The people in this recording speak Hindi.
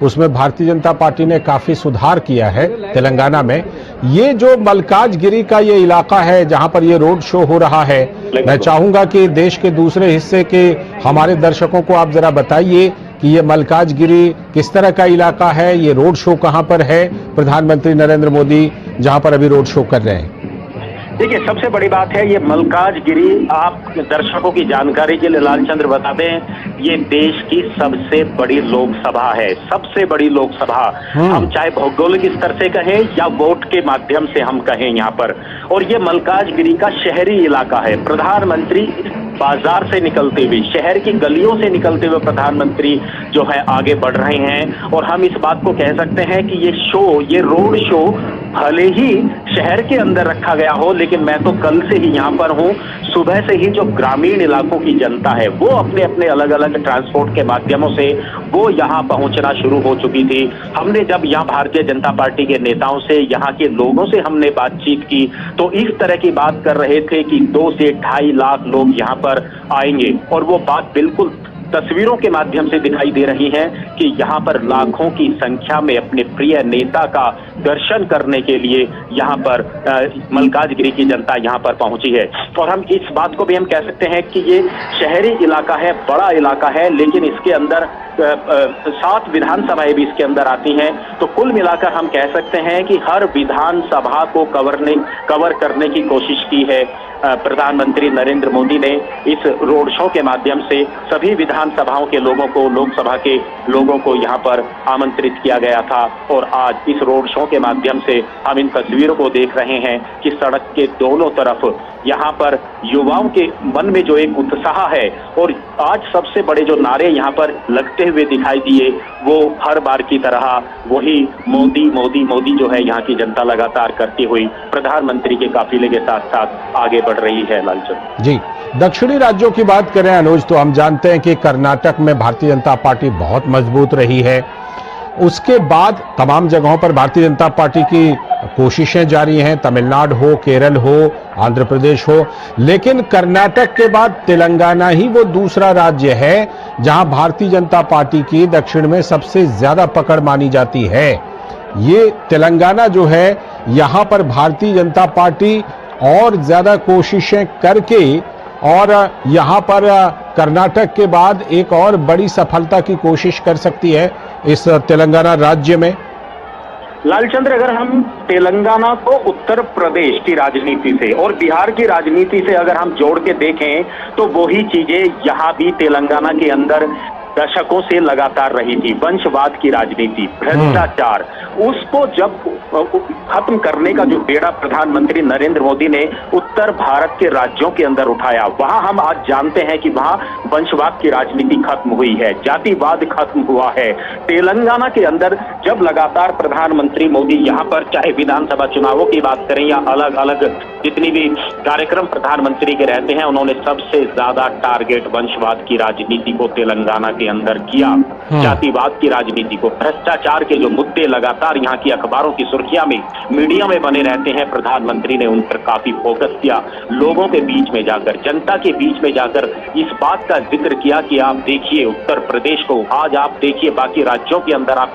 उसमें भारतीय जनता पार्टी ने काफी सुधार किया है तेलंगाना में। ये जो मल्काजगिरी का ये इलाका है जहां पर ये रोड शो हो रहा है, मैं चाहूंगा कि देश के दूसरे हिस्से के हमारे दर्शकों को आप जरा बताइए कि ये मल्काजगिरी किस तरह का इलाका है, ये रोड शो कहां पर है, प्रधानमंत्री नरेंद्र मोदी जहां पर अभी रोड शो कर रहे हैं। देखिए, सबसे बड़ी बात है ये मल्काजगिरी। आप दर्शकों की जानकारी के लिए लालचंद्र बता दें, ये देश की सबसे बड़ी लोकसभा है, सबसे बड़ी लोकसभा। हम चाहे भौगोलिक स्तर से कहें या वोट के माध्यम से हम कहें यहाँ पर। और ये मल्काजगिरी का शहरी इलाका है। प्रधानमंत्री बाजार से निकलते हुए, शहर की गलियों से निकलते हुए प्रधानमंत्री जो है आगे बढ़ रहे हैं। और हम इस बात को कह सकते हैं कि ये रोड शो भले ही शहर के अंदर रखा गया हो, लेकिन मैं तो कल से ही यहाँ पर हूँ। सुबह से ही जो ग्रामीण इलाकों की जनता है वो अपने अपने अलग अलग ट्रांसपोर्ट के माध्यमों से वो यहाँ पहुंचना शुरू हो चुकी थी। हमने जब यहाँ भारतीय जनता पार्टी के नेताओं से, यहाँ के लोगों से हमने बातचीत की तो इस तरह की बात कर रहे थे कि 2 से 2.5 लाख लोग यहाँ पर आएंगे। और वो बात बिल्कुल तस्वीरों के माध्यम से दिखाई दे रही है कि यहाँ पर लाखों की संख्या में अपने प्रिय नेता का दर्शन करने के लिए यहाँ पर मल्काजगिरी की जनता यहाँ पर पहुंची है। और हम इस बात को भी हम कह सकते हैं कि ये शहरी इलाका है, बड़ा इलाका है, लेकिन इसके अंदर 7 विधानसभाएं भी इसके अंदर आती हैं। तो कुल मिलाकर हम कह सकते हैं कि हर विधानसभा को कवर करने की कोशिश की है प्रधानमंत्री नरेंद्र मोदी ने। इस रोड शो के माध्यम से सभी विधानसभाओं के लोगों को, लोकसभा के लोगों को यहाँ पर आमंत्रित किया गया था। और आज इस रोड शो के माध्यम से हम इन तस्वीरों को देख रहे हैं कि सड़क के दोनों तरफ यहाँ पर युवाओं के मन में जो एक उत्साह है, और आज सबसे बड़े जो नारे यहाँ पर लगते हुए दिखाई दिए वो हर बार की तरह वही मोदी मोदी मोदी जो है यहाँ की जनता लगातार करती हुई प्रधानमंत्री के काफिले के साथ साथ आगे बढ़ रही है। लालचंद जी, दक्षिणी राज्यों की बात करें अनुज, तो हम जानते हैं कि कर्नाटक में भारतीय जनता पार्टी बहुत मजबूत रही है। उसके बाद तमाम जगहों पर भारतीय जनता पार्टी की कोशिशें जारी हैं, तमिलनाडु हो, केरल हो, आंध्र प्रदेश हो, लेकिन कर्नाटक के बाद तेलंगाना ही वो दूसरा राज्य है जहां भारतीय जनता पार्टी की दक्षिण में सबसे ज्यादा पकड़ मानी जाती है। ये तेलंगाना जो है, यहां पर भारतीय जनता पार्टी और ज्यादा कोशिशें करके और यहां पर कर्नाटक के बाद एक और बड़ी सफलता की कोशिश कर सकती है इस तेलंगाना राज्य में। लालचंद्र, अगर हम तेलंगाना को उत्तर प्रदेश की राजनीति से और बिहार की राजनीति से अगर हम जोड़ के देखें तो वही चीजें यहाँ भी तेलंगाना के अंदर दशकों से लगातार रही थी। वंशवाद की राजनीति, भ्रष्टाचार, उसको जब खत्म करने का जो बेड़ा प्रधानमंत्री नरेंद्र मोदी ने उत्तर भारत के राज्यों के अंदर उठाया, वहां हम आज जानते हैं कि वहां वंशवाद की राजनीति खत्म हुई है, जातिवाद खत्म हुआ है। तेलंगाना के अंदर जब लगातार प्रधानमंत्री मोदी यहाँ पर चाहे विधानसभा चुनावों की बात करें या अलग अलग जितनी भी कार्यक्रम प्रधानमंत्री के रहते हैं, उन्होंने सबसे ज्यादा टारगेट वंशवाद की राजनीति को तेलंगाना के अंदर किया, जातिवाद की राजनीति को, भ्रष्टाचार के जो मुद्दे लगातार यहाँ की अखबारों की सुर्खियां में, मीडिया में बने रहते हैं, प्रधानमंत्री ने उन पर काफी फोकस किया। लोगों के बीच में जाकर, जनता के बीच में जाकर इस बात का जिक्र किया कि आप देखिए उत्तर प्रदेश को, आज आप देखिए बाकी राज्यों के अंदर आप